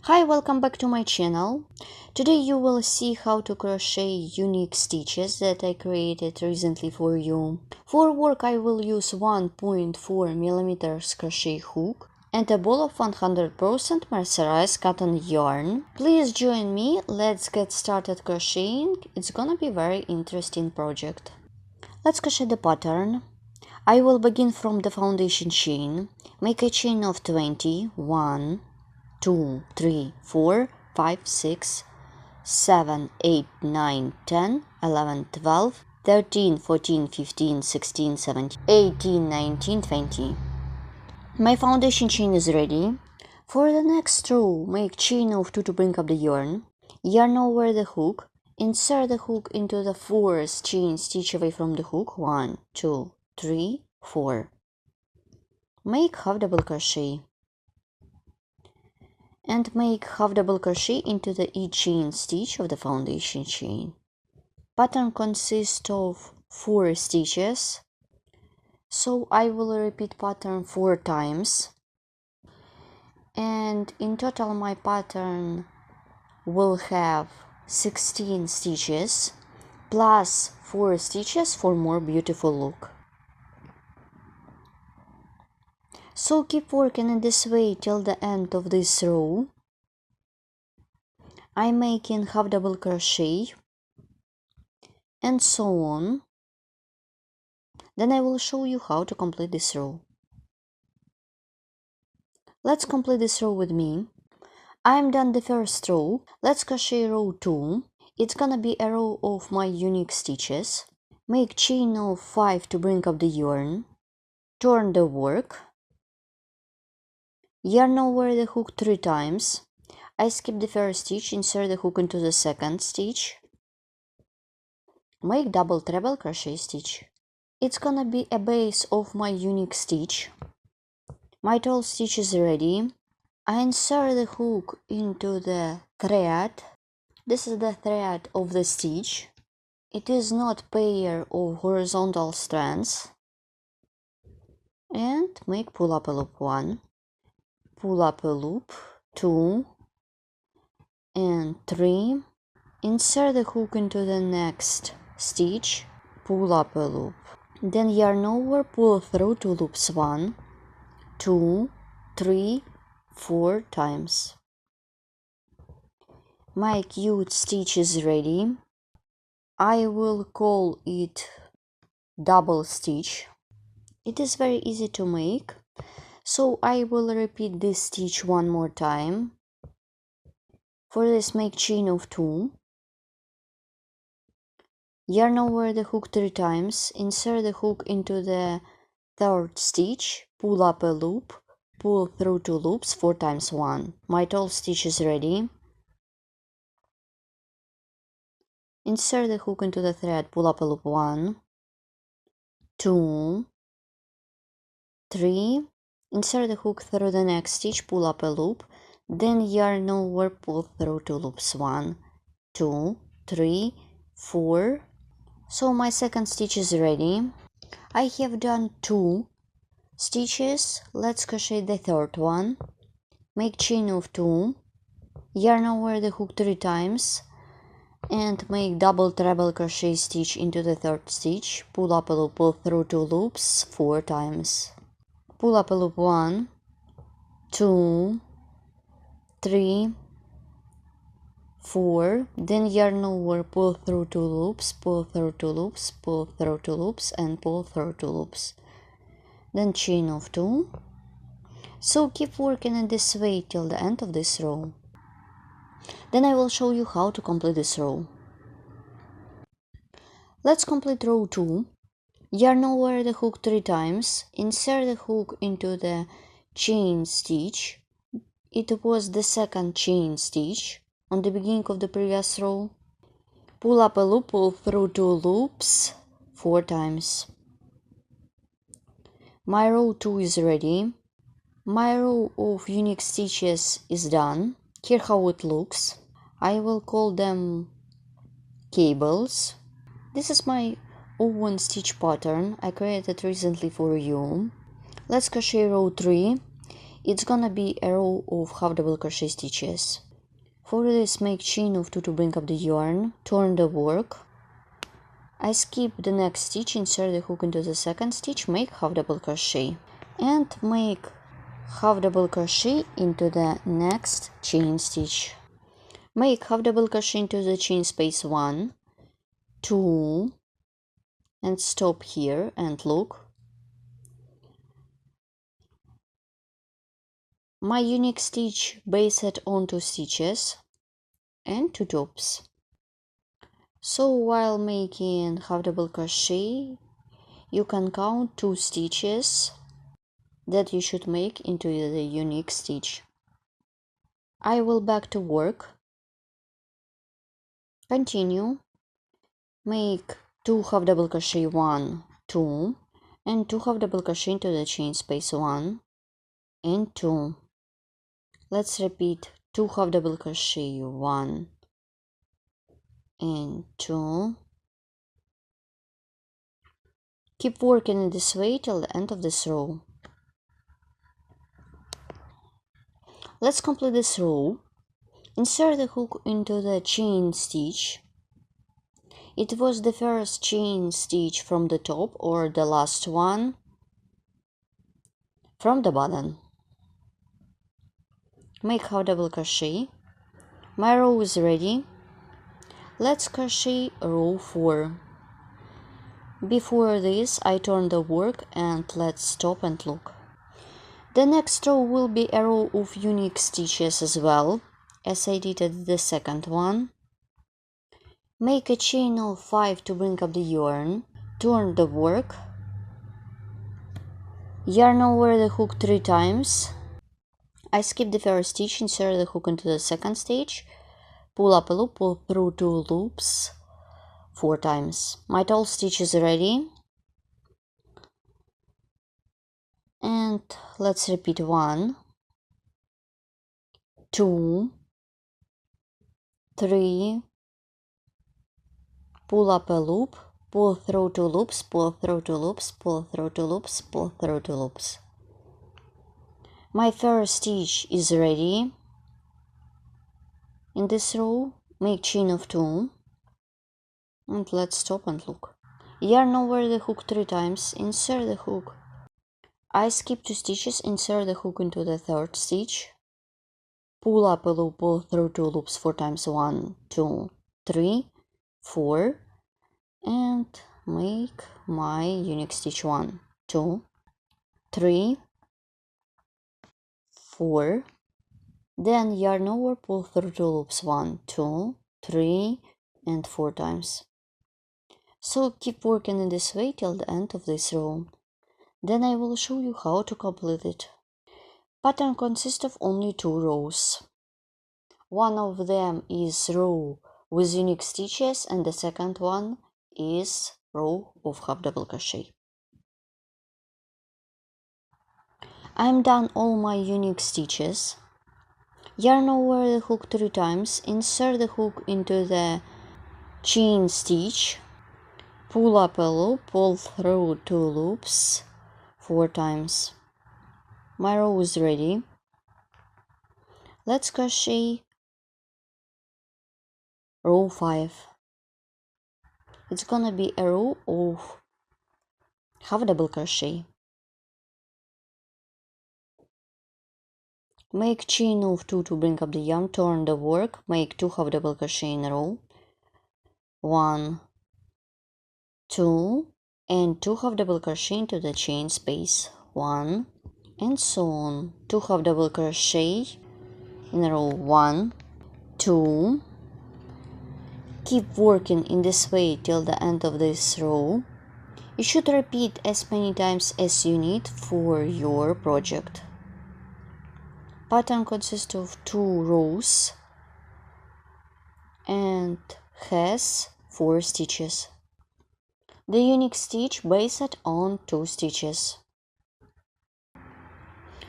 Hi, welcome back to my channel. Today you will see how to crochet unique stitches that I created recently for you. For work I will use 1.4mm crochet hook and a ball of 100% mercerized cotton yarn. Please join me, let's get started crocheting. It's gonna be a very interesting project. Let's crochet the pattern. I will begin from the foundation chain. Make a chain of 20. 1, 2, 3, 4, 5, 6, 7, 8, 9, 10, 11, 12, 13, 14, 15, 16, 17, 18, 19, 20. My foundation chain is ready. For the next row, make chain of 2 to bring up the yarn. Yarn over the hook. Insert the hook into the fourth chain stitch away from the hook. 1, 2, 3, 4. Make half double crochet. And make half double crochet into the each chain stitch of the foundation chain. Pattern consists of 4 stitches, so I will repeat pattern 4 times, and in total my pattern will have 16 stitches plus 4 stitches for more beautiful look. So keep working in this way till the end of this row. I'm making half double crochet and so on. Then I will show you how to complete this row. Let's complete this row with me. I'm done the first row. Let's crochet row 2. It's gonna be a row of my unique stitches. Make chain of 5 to bring up the yarn. Turn the work. Yarn over the hook 3 times. I skip the first stitch, insert the hook into the second stitch. Make double treble crochet stitch. It's gonna be a base of my unique stitch. My 12 stitch is ready. I insert the hook into the thread. This is the thread of the stitch. It is not pair of horizontal strands. And make pull up a loop 1, pull up a loop 2 and 3. Insert the hook into the next stitch, pull up a loop. Then yarn over, pull through 2 loops 1, 2, 3, 4 times. My cute stitch is ready. I will call it double stitch. It is very easy to make, so I will repeat this stitch one more time. For this, make chain of 2. Yarn over the hook 3 times, insert the hook into the third stitch, pull up a loop, pull through 2 loops 4 times 1. My 12 stitch is ready. Insert the hook into the thread, pull up a loop 1, 2, 3. Insert the hook through the next stitch, pull up a loop, then yarn over, pull through 2 loops 1, 2, 3, 4. So my second stitch is ready. I have done 2 stitches. Let's crochet the third one. Make chain of 2, yarn over the hook 3 times and make double treble crochet stitch into the third stitch, pull up a loop, pull through 2 loops 4 times. Pull up a loop 1, 2, 3, 4, then yarn over, pull through 2 loops, pull through 2 loops, pull through 2 loops and pull through 2 loops. Then chain of 2. So keep working in this way till the end of this row. Then I will show you how to complete this row. Let's complete row 2. Yarn over the hook 3 times, insert the hook into the chain stitch. It was the second chain stitch on the beginning of the previous row. Pull up a loop, pull through 2 loops 4 times. My row 2 is ready. My row of unique stitches is done. Here how it looks. I will call them cables. This is my own stitch pattern I created recently for you. Let's crochet row 3. it's gonna be a row of half double crochet stitches. For this, make chain of 2 to bring up the yarn, turn the work. I skip the next stitch, insert the hook into the second stitch, make half double crochet, and make half double crochet into the next chain stitch. Make half double crochet into the chain space 1, 2, and stop here and look. My unique stitch based on 2 stitches and 2 tops. So while making half double crochet, you can count 2 stitches that you should make into the unique stitch. I will back to work. Continue. Make 2 half double crochet 1, 2, and 2 half double crochet into the chain space 1 and 2. Let's repeat 2 half double crochet 1 and 2. Keep working in this way till the end of this row. Let's complete this row. Insert the hook into the chain stitch. It was the first chain stitch from the top or the last one from the bottom. Make half double crochet. My row is ready. Let's crochet row 4. Before this, I turn the work and let's stop and look. The next row will be a row of unique stitches as well, as I did at the second one. Make a chain of 5 to bring up the yarn, turn the work, yarn over the hook 3 times. I skip the first stitch, insert the hook into the second stitch, pull up a loop, pull through 2 loops 4 times. My tall stitch is ready. And let's repeat 1, 2, 3, pull up a loop, pull through 2 loops, pull through 2 loops, pull through 2 loops, pull through 2 loops. My first stitch is ready. In this row, make chain of 2 and let's stop and look. Yarn over the hook 3 times, insert the hook. I skip 2 stitches, insert the hook into the third stitch, pull up a loop, pull through 2 loops 4 times, 1, 2, 3, 4, and make my unique stitch 1, 2, 3, 4, then yarn over, pull through 2 loops 1, 2, 3, and 4 times. So keep working in this way till the end of this row. Then I will show you how to complete it. Pattern consists of only 2 rows. One of them is row with unique stitches and the second one is row of half double crochet. I'm done all my unique stitches. Yarn over the hook 3 times, insert the hook into the chain stitch, pull up a loop, pull through 2 loops 4 times. My row is ready. Let's crochet row 5. It's gonna be a row of half double crochet. Make chain of 2 to bring up the yarn, turn the work, make 2 half double crochet in a row, 1, 2, and 2 half double crochet into the chain space, 1, and so on. 2 half double crochet in a row, 1, 2. Keep working in this way till the end of this row. You should repeat as many times as you need for your project. Pattern consists of 2 rows and has 4 stitches. The unique stitch based on 2 stitches.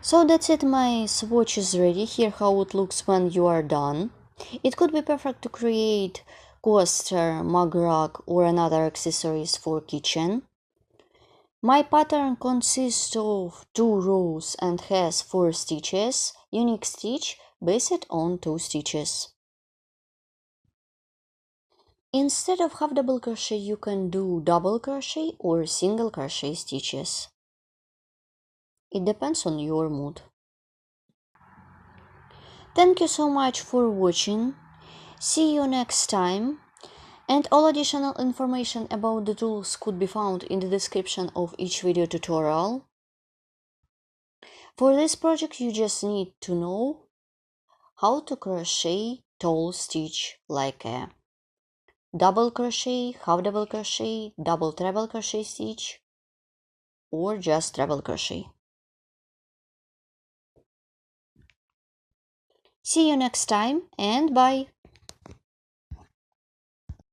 So that's it, my swatch is ready. Here how it looks when you are done. It could be perfect to create coaster, mug rug or another accessories for kitchen. My pattern consists of 2 rows and has 4 stitches, unique stitch based on 2 stitches. Instead of half double crochet, you can do double crochet or single crochet stitches. It depends on your mood. Thank you so much for watching. See you next time. And all additional information about the tools could be found in the description of each video tutorial. For this project you just need to know how to crochet tall stitch like a double crochet, half double crochet, double treble crochet stitch, or just treble crochet. See you next time and bye!